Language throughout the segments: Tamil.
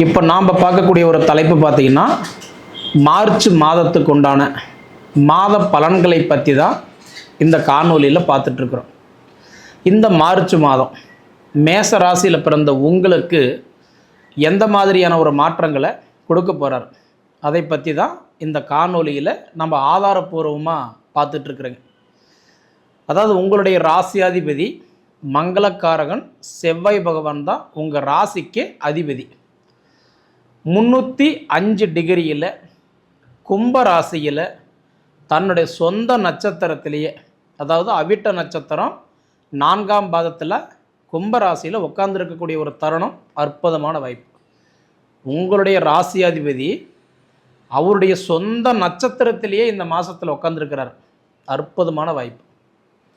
இப்போ நாம் பார்க்கக்கூடிய ஒரு தலைப்பு பார்த்திங்கன்னா மார்ச் மாதத்துக்கு உண்டான மாத பலன்களை பற்றி தான் இந்த காணொலியில் பார்த்துட்ருக்குறோம். இந்த மார்ச் மாதம் மேச ராசியில் பிறந்த உங்களுக்கு எந்த மாதிரியான ஒரு மாற்றங்களை கொடுக்க போகிறார் அதை பற்றி தான் இந்த காணொலியில் நம்ம ஆதாரபூர்வமாக பார்த்துட்ருக்குறோங்க. அதாவது உங்களுடைய ராசியாதிபதி மங்களக்காரகன் செவ்வாய் பகவான் தான் உங்கள் ராசிக்கு அதிபதி. 305 டிகிரியில் கும்ப ராசியில் தன்னுடைய சொந்த நட்சத்திரத்திலேயே, அதாவது அவிட்ட நட்சத்திரம் 4ஆம் பாதத்தில் கும்பராசியில் உட்கார்ந்துருக்கக்கூடிய ஒரு தருணம் அற்புதமான வாய்ப்பு. உங்களுடைய ராசியாதிபதி அவருடைய சொந்த நட்சத்திரத்திலேயே இந்த மாதத்தில் உட்காந்துருக்கிறார். அற்புதமான வாய்ப்பு.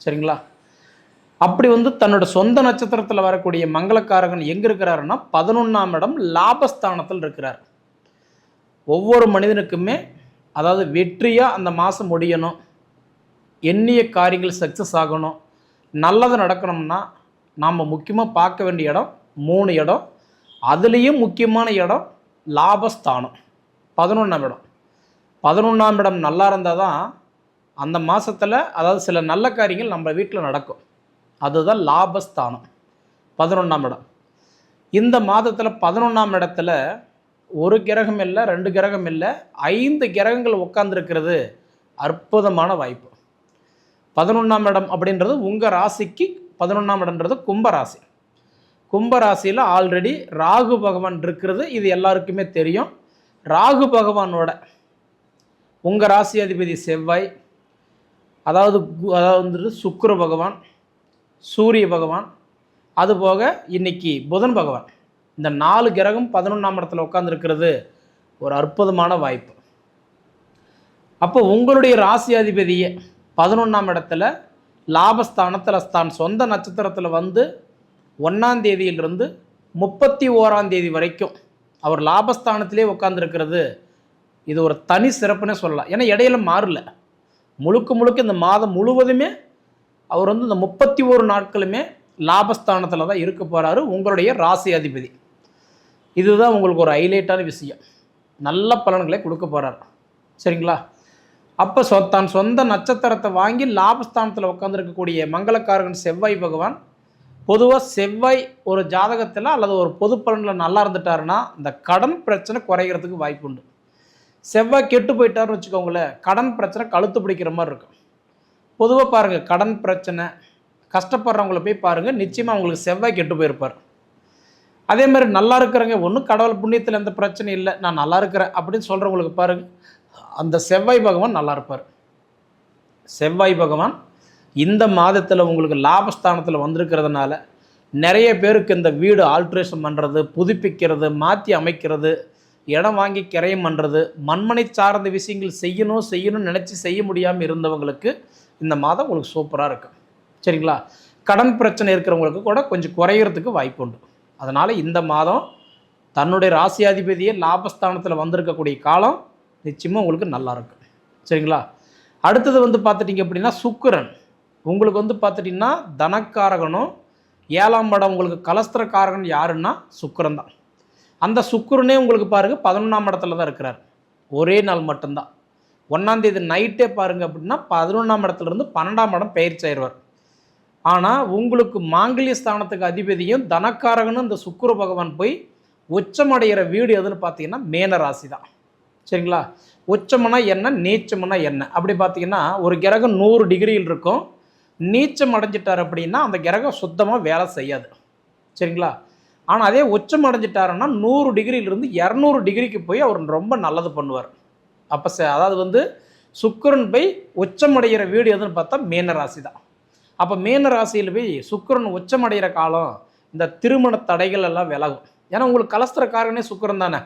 சரிங்களா? அப்படி தன்னோட சொந்த நட்சத்திரத்தில் வரக்கூடிய மங்களக்காரகன் எங்கே இருக்கிறாருன்னா 11ஆம் இடம் லாபஸ்தானத்தில் இருக்கிறார். ஒவ்வொரு மனிதனுக்குமே அதாவது வெற்றியாக அந்த மாதம் முடியணும், எண்ணிய காரியங்கள் சக்ஸஸ் ஆகணும், நல்லது நடக்கணும்னா நாம் முக்கியமாக பார்க்க வேண்டிய இடம் 3 இடம். அதுலேயும் முக்கியமான இடம் லாபஸ்தானம், 11ஆம் இடம். 11ஆம் இடம் நல்லா இருந்தால் தான் அந்த மாதத்தில் அதாவது சில நல்ல காரியங்கள் நம்ம வீட்டில் நடக்கும். அதுதான் லாபஸ்தானம், 11ஆம் இடம். இந்த மாதத்தில் 11ஆம் இடத்துல ஒரு கிரகம் இல்லை, 2 கிரகம் இல்லை, 5 கிரகங்கள் உட்கார்ந்துருக்கிறது அற்புதமான வாய்ப்பு. 11ஆம் இடம் அப்படின்றது உங்கள் ராசிக்கு 11ஆம் இடம்ன்றது கும்பராசி. கும்பராசியில் ஆல்ரெடி ராகு பகவான் இருக்கிறது இது எல்லாருக்குமே தெரியும். ராகு பகவானோட உங்கள் ராசி அதிபதி செவ்வாய், அதாவது சுக்கிர பகவான், சூரிய பகவான், அதுபோக இன்னைக்கு புதன் பகவான், இந்த 4 கிரகம் 11ஆம் இடத்துல உட்காந்துருக்கிறது ஒரு அற்புதமான வாய்ப்பு. அப்போ உங்களுடைய ராசி அதிபதியை 11ஆம் இடத்துல லாபஸ்தானத்தில் தான் சொந்த நட்சத்திரத்தில் 1ஆம் தேதியிலிருந்து 31ஆம் தேதி வரைக்கும் அவர் லாபஸ்தானத்திலே உட்காந்துருக்கிறது இது ஒரு தனி சிறப்புன்னே சொல்லலாம். ஏன்னா இடையில மாறல, முழுக்க இந்த மாதம் முழுவதுமே அவர் இந்த 31 நாட்களுமே லாபஸ்தானத்தில் தான் இருக்க போகிறாரு உங்களுடைய ராசி அதிபதி. இதுதான் உங்களுக்கு ஒரு ஹைலைட்டான விஷயம். நல்ல பலன்களை கொடுக்க போகிறார். சரிங்களா? அப்போ தான் சொந்த நட்சத்திரத்தை வாங்கி லாபஸ்தானத்தில் உட்காந்துருக்கக்கூடிய மங்களக்காரகன் செவ்வாய் பகவான், பொதுவாக செவ்வாய் ஒரு ஜாதகத்தில் அல்லது ஒரு பொது பலனில் நல்லா இருந்துட்டாருன்னா இந்த கடன் பிரச்சனை குறைகிறதுக்கு வாய்ப்பு உண்டு. செவ்வாய் கெட்டு போயிட்டாருன்னு வச்சுக்கோங்களேன், கடன் பிரச்சனை கழுத்து பிடிக்கிற மாதிரி இருக்கும். பொதுவாக பாருங்கள், கடன் பிரச்சனை கஷ்டப்படுறவங்கள போய் பாருங்கள், நிச்சயமாக அவங்களுக்கு செவ்வாய் கெட்டு போயிருப்பார். அதே மாதிரி நல்லா இருக்கிறவங்க ஒன்றும் கடவுள் புண்ணியத்தில் எந்த பிரச்சனையும் இல்லை, நான் நல்லா இருக்கிறேன் அப்படின்னு சொல்கிறவங்களுக்கு பாருங்கள், அந்த செவ்வாய் பகவான் நல்லா இருப்பார். செவ்வாய் பகவான் இந்த மாதத்தில் உங்களுக்கு லாபஸ்தானத்தில் வந்திருக்கிறதுனால நிறைய பேருக்கு இந்த வீடு ஆல்ட்ரேஷன் பண்ணுறது, புதுப்பிக்கிறது, மாற்றி அமைக்கிறது, இடம் வாங்கி கிரயம் பண்ணுறது, மண்மனை சார்ந்த விஷயங்கள் செய்யணும்னு நினச்சி செய்ய முடியாமல் இருந்தவங்களுக்கு இந்த மாதம் உங்களுக்கு சூப்பராக இருக்கும். சரிங்களா? கடன் பிரச்சனை இருக்கிறவங்களுக்கு கூட கொஞ்சம் குறையிறதுக்கு வாய்ப்பு உண்டு. அதனால் இந்த மாதம் தன்னுடைய ராசியாதிபதியை லாபஸ்தானத்தில் வந்திருக்கக்கூடிய காலம் நிச்சயமாக உங்களுக்கு நல்லாயிருக்கும். சரிங்களா? அடுத்தது பார்த்துட்டிங்க அப்படின்னா சுக்கிரன் உங்களுக்கு பார்த்துட்டிங்கன்னா தனக்காரகனும் 7ஆம் இடம் உங்களுக்கு கலஸ்திரக்காரகன் யாருன்னா சுக்கிரன் தான். அந்த சுக்கிரனே உங்களுக்கு பாருங்கள் 11ஆம் இடத்துல தான் இருக்கிறார். ஒரே நாள் மட்டும்தான், 1ஆம் தேதி நைட்டே பாருங்கள் அப்படின்னா 11ஆம் இடத்துலேருந்து 12ஆம் இடம் பயிற்சி ஆயிடுவார். ஆனால் உங்களுக்கு மாங்கல்ய ஸ்தானத்துக்கு அதிபதியும் தனக்காரகனும் இந்த சுக்கிர பகவான் போய் உச்சமடைகிற வீடு எதுன்னு பார்த்தீங்கன்னா மேன ராசி தான். சரிங்களா? உச்சமனா என்ன, நீச்சமனா என்ன அப்படி பார்த்தீங்கன்னா ஒரு கிரகம் 100 டிகிரியில் இருக்கும், நீச்சம் அடைஞ்சிட்டார் அப்படின்னா அந்த கிரகம் சுத்தமாக வேலை செய்யாது. சரிங்களா? ஆனால் அதே உச்சம் அடைஞ்சிட்டாருன்னா 100 டிகிரியிலிருந்து 200 டிகிரிக்கு போய் அவர் ரொம்ப நல்லது பண்ணுவார். அப்போ அதாவது சுக்கிரன் போய் உச்சமடைகிற வீடு எதுன்னு பார்த்தா மீன ராசி தான். அப்போ மீன ராசியில் போய் சுக்கிரன் உச்சமடைகிற காலம் இந்த திருமண தடைகள் எல்லாம் விலகும். ஏன்னா உங்களுக்கு கலஸ்திரக்காரனே சுக்கிரன் தானே,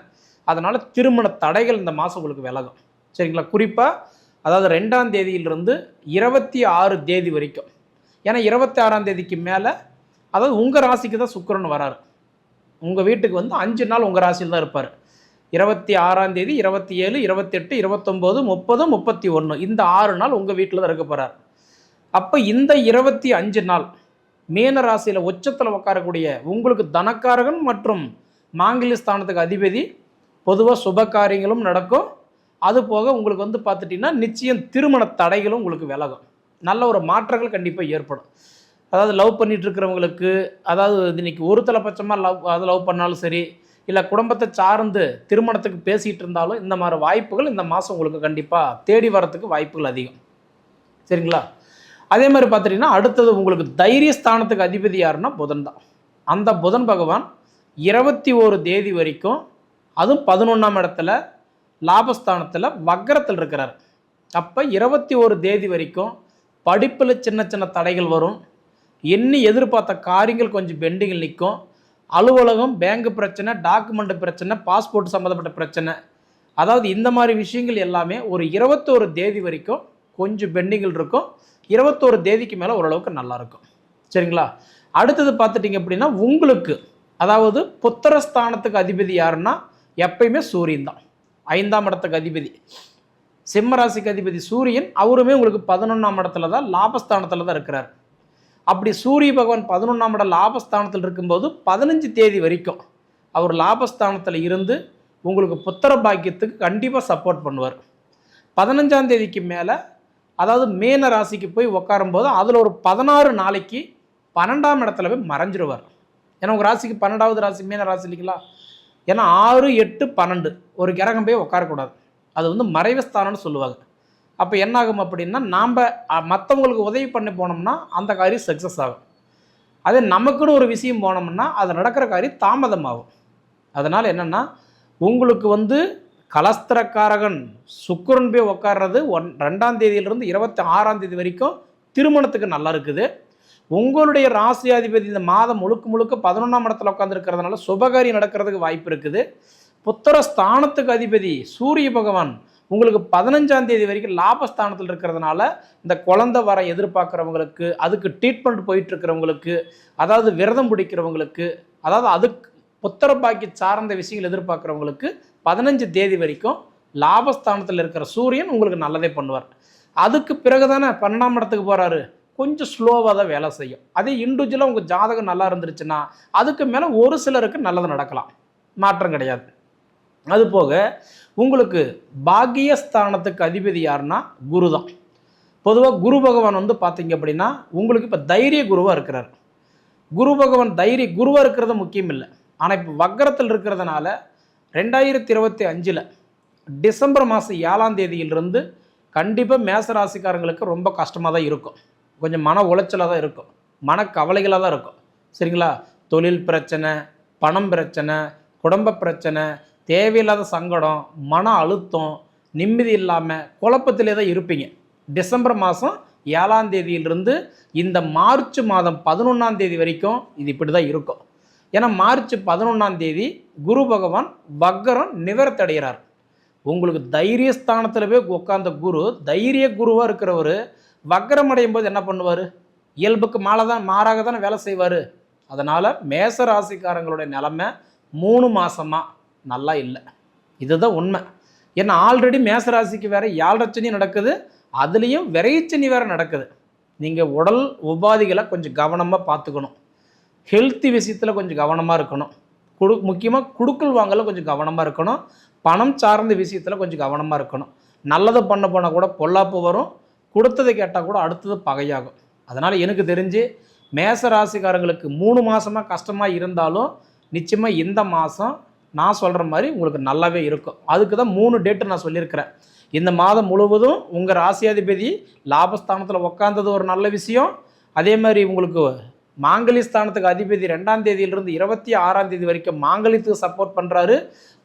அதனால் திருமண தடைகள் இந்த மாதம் உங்களுக்கு விலகும். சரிங்களா? குறிப்பாக அதாவது 2ஆம் தேதியிலிருந்து 26 தேதி வரைக்கும். ஏன்னா 26ஆம் தேதிக்கு மேலே அதாவது உங்கள் ராசிக்கு தான் சுக்கிரன் வராரு. உங்கள் வீட்டுக்கு 5 நாள் உங்கள் ராசியில் தான் இருப்பார். 26ஆம் தேதி, 27, 28, 29, 30, 31 இந்த 6 நாள் உங்கள் வீட்டில் தான் இருக்க போகிறார். அப்போ இந்த 25 நாள் மீன ராசியில் உச்சத்தில் உட்காரக்கூடிய உங்களுக்கு தனக்காரகன் மற்றும் மாங்கல்ய ஸ்தானத்துக்கு அதிபதி பொதுவாக சுப காரியங்களும் நடக்கும். அது போக உங்களுக்கு வந்து பார்த்துட்டிங்கன்னா நிச்சயம் திருமண தடைகளும் உங்களுக்கு விலகும். நல்ல ஒரு மாற்றங்கள் கண்டிப்பாக ஏற்படும். அதாவது லவ் பண்ணிட்டு இருக்கிறவங்களுக்கு, அதாவது இன்னைக்கு ஒரு தலைப்பட்சமாக லவ் பண்ணாலும் சரி, இல்லை குடும்பத்தை சார்ந்து திருமணத்துக்கு பேசிகிட்டு இருந்தாலும் இந்த மாதிரி வாய்ப்புகள் இந்த மாதம் உங்களுக்கு கண்டிப்பாக தேடி வரத்துக்கு வாய்ப்புகள் அதிகம். சரிங்களா? அதே மாதிரி பார்த்துட்டிங்கன்னா அடுத்தது உங்களுக்கு தைரிய ஸ்தானத்துக்கு அதிபதி யாருன்னா புதன் தான். அந்த புதன் பகவான் 21 தேதி வரைக்கும், அதுவும் 11ஆம் இடத்துல லாபஸ்தானத்தில் வக்கரத்தில் இருக்கிறார். அப்போ 21 தேதி வரைக்கும் படிப்பில் சின்ன சின்ன தடைகள் வரும். எண்ணி எதிர்பார்த்த காரியங்கள் கொஞ்சம் பெண்டிங்கில் நிற்கும். அலுவலகம், பேங்க் பிரச்சனை, டாக்குமெண்ட் பிரச்சனை, பாஸ்போர்ட் சம்மந்தப்பட்ட பிரச்சனை, அதாவது இந்த மாதிரி விஷயங்கள் எல்லாமே ஒரு 21 தேதி வரைக்கும் கொஞ்சம் பெண்டிங்கில் இருக்கும். 21 தேதிக்கு மேலே ஓரளவுக்கு நல்லாயிருக்கும். சரிங்களா? அடுத்தது பார்த்துட்டிங்க அப்படின்னா உங்களுக்கு, அதாவது புத்திரஸ்தானத்துக்கு அதிபதி யாருன்னா எப்பயுமே சூரியன் தான். 5ஆம் இடத்துக்கு அதிபதி, சிம்ம ராசிக்கு அதிபதி சூரியன். அவருமே உங்களுக்கு 11ஆம் இடத்துல தான், லாபஸ்தானத்தில் தான் இருக்கிறார். அப்படி சூரிய பகவான் 11ஆம் இடம் லாபஸ்தானத்தில் இருக்கும்போது 15 தேதி வரைக்கும் அவர் லாபஸ்தானத்தில் இருந்து உங்களுக்கு புத்திர பாக்கியத்துக்கு கண்டிப்பாக சப்போர்ட் பண்ணுவார். 15ஆம் தேதிக்கு மேலே, அதாவது மீன ராசிக்கு போய் உட்காரும்போது அதில் ஒரு 16 நாளைக்கு 12ஆம் இடத்துல போய் மறைஞ்சிருவார். ஏன்னா உங்கள் ராசிக்கு 12வது ராசி மீன ராசி இல்லைங்களா? ஏன்னா 6, 8, 12 ஒரு கிரகம் போய் உட்காரக்கூடாது. அது வந்து மறைவு ஸ்தானம்னு சொல்லுவாங்க. அப்போ என்ன ஆகும் அப்படின்னா, நாம் மற்றவங்களுக்கு உதவி பண்ணி போனோம்னா அந்த காரியம் சக்ஸஸ் ஆகும். அதே நமக்குன்னு ஒரு விஷயம் போனோம்னா அது நடக்கிற காரியம் தாமதமாகும். அதனால் என்னென்னா, உங்களுக்கு வந்து கலஸ்திரக்காரகன் சுக்கிரன் போய் உட்கார்றது 2ஆம் தேதியிலிருந்து 26ஆம் தேதி வரைக்கும் திருமணத்துக்கு நல்லா இருக்குது. உங்களுடைய ராசியாதிபதி இந்த மாதம் முழுக்க 11ஆம் இடத்துல உட்காந்துருக்கிறதுனால சுபகாரியம் நடக்கிறதுக்கு வாய்ப்பு இருக்குது. புத்திர ஸ்தானத்துக்கு அதிபதி சூரிய பகவான் உங்களுக்கு 15ஆம் தேதி வரைக்கும் லாபஸ்தானத்தில் இருக்கிறதுனால இந்த குழந்தை வர எதிர்பார்க்குறவங்களுக்கு, அதுக்கு ட்ரீட்மெண்ட் போயிட்டுருக்கிறவங்களுக்கு, அதாவது விரதம் பிடிக்கிறவங்களுக்கு, அதாவது அதுக்கு புத்திர பாக்கி சார்ந்த விஷயங்கள் எதிர்பார்க்குறவங்களுக்கு 15 தேதி வரைக்கும் லாபஸ்தானத்தில் இருக்கிற சூரியன் உங்களுக்கு நல்லதே பண்ணுவார். அதுக்கு பிறகு தானே 12ஆம் இடத்துக்கு போகிறாரு, கொஞ்சம் ஸ்லோவாக தான் வேலை செய்யும். அதே இண்டிவிஜுவலாக உங்கள் ஜாதகம் நல்லா இருந்துருச்சுன்னா அதுக்கு மேலே ஒரு சிலருக்கு நல்லது நடக்கலாம், மாற்றம் கிடையாது. அதுபோக உங்களுக்கு பாக்கியஸ்தானத்துக்கு அதிபதி யாருன்னா குரு தான். பொதுவாக குரு பகவான் வந்து பார்த்தீங்க அப்படின்னா உங்களுக்கு இப்போ தைரிய குருவாக இருக்கிறார். குரு பகவான் தைரிய குருவாக இருக்கிறது முக்கியம் இல்லை. ஆனால் இப்போ வக்கரத்தில் இருக்கிறதுனால 2025 டிசம்பர் மாதம் 7ஆம் தேதியிலிருந்து கண்டிப்பாக மேசராசிக்காரங்களுக்கு ரொம்ப கஷ்டமாக தான் இருக்கும். கொஞ்சம் மன உளைச்சலாக தான் இருக்கும், மனக்கவலைகளாக தான் இருக்கும். சரிங்களா? தொழில் பிரச்சனை, பணம் பிரச்சனை, குடும்ப பிரச்சனை, தேவையில்லாத சங்கடம், மன அழுத்தம், நிம்மதி இல்லாமல் குழப்பத்திலே தான் இருப்பீங்க. டிசம்பர் மாதம் 7ஆம் தேதியிலிருந்து இந்த மார்ச் மாதம் 11ஆம் தேதி வரைக்கும் இது இப்படி தான் இருக்கும். ஏன்னா மார்ச் 11ஆம் தேதி குரு பகவான் வக்கரம் நிவர்த்தடைகிறார். உங்களுக்கு தைரியஸ்தானத்தில் போய் உட்கார்ந்த குரு, தைரிய குருவாக இருக்கிறவர் வக்கரம் அடையும் போது என்ன பண்ணுவார்? இயல்புக்கு மாறாக தானே வேலை செய்வார். அதனால் மேச ராசிக்காரங்களுடைய நிலைமை 3 மாதமாக நல்லா இல்லை. இதுதான் உண்மை. ஏன்னா ஆல்ரெடி மேசராசிக்கு வேறு 7 சனி நடக்குது, அதுலேயும் விரைச்சனி வேறு நடக்குது. நீங்கள் உடல் உபாதிகளை கொஞ்சம் கவனமாக பார்த்துக்கணும். ஹெல்த்தி விஷயத்தில் கொஞ்சம் கவனமாக இருக்கணும். முக்கியமாக குடுக்கல் வாங்கல கொஞ்சம் கவனமாக இருக்கணும். பணம் சார்ந்த விஷயத்தில் கொஞ்சம் கவனமாக இருக்கணும். நல்லது பண்ண போனால் கூட பொல்லாப்பு வரும், கொடுத்ததை கேட்டால் கூட அடுத்தது பகையாகும். அதனால் எனக்கு தெரிஞ்சு மேச ராசிக்காரங்களுக்கு 3 மாதமாக கஷ்டமாக இருந்தாலும் நிச்சயமாக இந்த மாதம் நான் சொல்கிற மாதிரி உங்களுக்கு நல்லாவே இருக்கும். அதுக்கு தான் 3 டேட்டு நான் சொல்லியிருக்கிறேன். இந்த மாதம் முழுவதும் உங்கள் ராசியாதிபதி லாபஸ்தானத்தில் உட்காந்தது ஒரு நல்ல விஷயம். அதே மாதிரி உங்களுக்கு மாங்கல்ய ஸ்தானத்துக்கு அதிபதி 2ஆம் தேதியிலிருந்து 26ஆம் தேதி வரைக்கும் மாங்கல்யத்துக்கு சப்போர்ட் பண்ணுறாரு.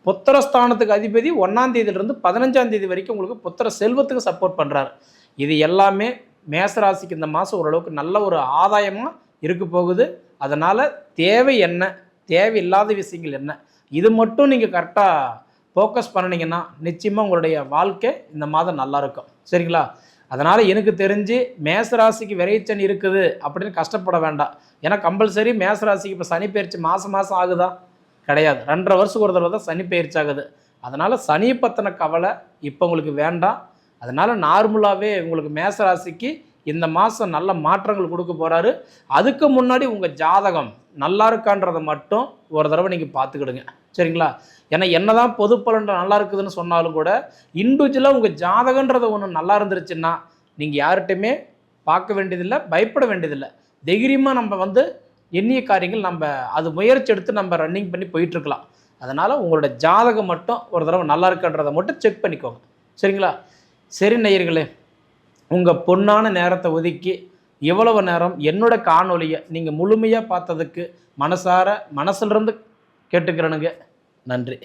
புத்திரஸ்தானத்துக்கு அதிபதி 1ஆம் தேதியிலிருந்து 15ஆம் தேதி வரைக்கும் உங்களுக்கு புத்திர செல்வத்துக்கு சப்போர்ட் பண்ணுறாரு. இது எல்லாமே மேசராசிக்கு இந்த மாதம் ஓரளவுக்கு நல்ல ஒரு ஆதாயமாக இருக்க போகுது. அதனால் தேவை என்ன, தேவையில்லாத விஷயங்கள் என்ன, இது மட்டும் நீங்கள் கரெக்டாக ஃபோக்கஸ் பண்ணினீங்கன்னா நிச்சயமாக உங்களுடைய வாழ்க்கை இந்த மாதம் நல்லாயிருக்கும். சரிங்களா? அதனால் எனக்கு தெரிஞ்சு மேசராசிக்கு விரைச்சனி இருக்குது அப்படின்னு கஷ்டப்பட வேண்டாம். ஏன்னா கம்பல்சரி மேசராசிக்கு இப்போ சனி பயிற்சி மாதம் ஆகுதா? கிடையாது. 2.5 வருஷத்துக்கு ஒரு தடவை தான் சனி பயிற்சி ஆகுது. அதனால் சனி பற்றின கவலை இப்போ உங்களுக்கு வேண்டாம். அதனால் நார்மலாகவே உங்களுக்கு மேசராசிக்கு இந்த மாதம் நல்ல மாற்றங்கள் கொடுக்க போகிறாரு. அதுக்கு முன்னாடி உங்கள் ஜாதகம் நல்லா இருக்கான்றதை மட்டும் ஒரு தடவை நீங்கள் பார்த்துக்கிடுங்க. சரிங்களா? ஏன்னா என்னதான் பொது பலன் நல்லா இருக்குதுன்னு சொன்னாலும் கூட இண்டிவிஜுவலாக உங்கள் ஜாதகன்றது ஒன்று நல்லா இருந்துருச்சுன்னா நீங்கள் யார்கிட்டையுமே பார்க்க வேண்டியதில்லை, பயப்பட வேண்டியதில்லை. தைரியமாக நம்ம வந்து எண்ணிய காரியங்கள் நம்ம அது முயற்சி எடுத்து நம்ம ரன்னிங் பண்ணி போயிட்டுருக்கலாம். அதனால் உங்களோட ஜாதகம் மட்டும் ஒரு தடவை நல்லா இருக்குன்றதை மட்டும் செக் பண்ணிக்கோங்க. சரிங்களா? சரி நேயர்களே, உங்கள் பொன்னான நேரத்தை ஒதுக்கி இவ்வளவு நேரம் என்னோட காணொலியை நீங்கள் முழுமையாக பார்த்ததுக்கு மனசார மனசுலேருந்து கேட்டுக்கிறேனுங்க. நன்றி.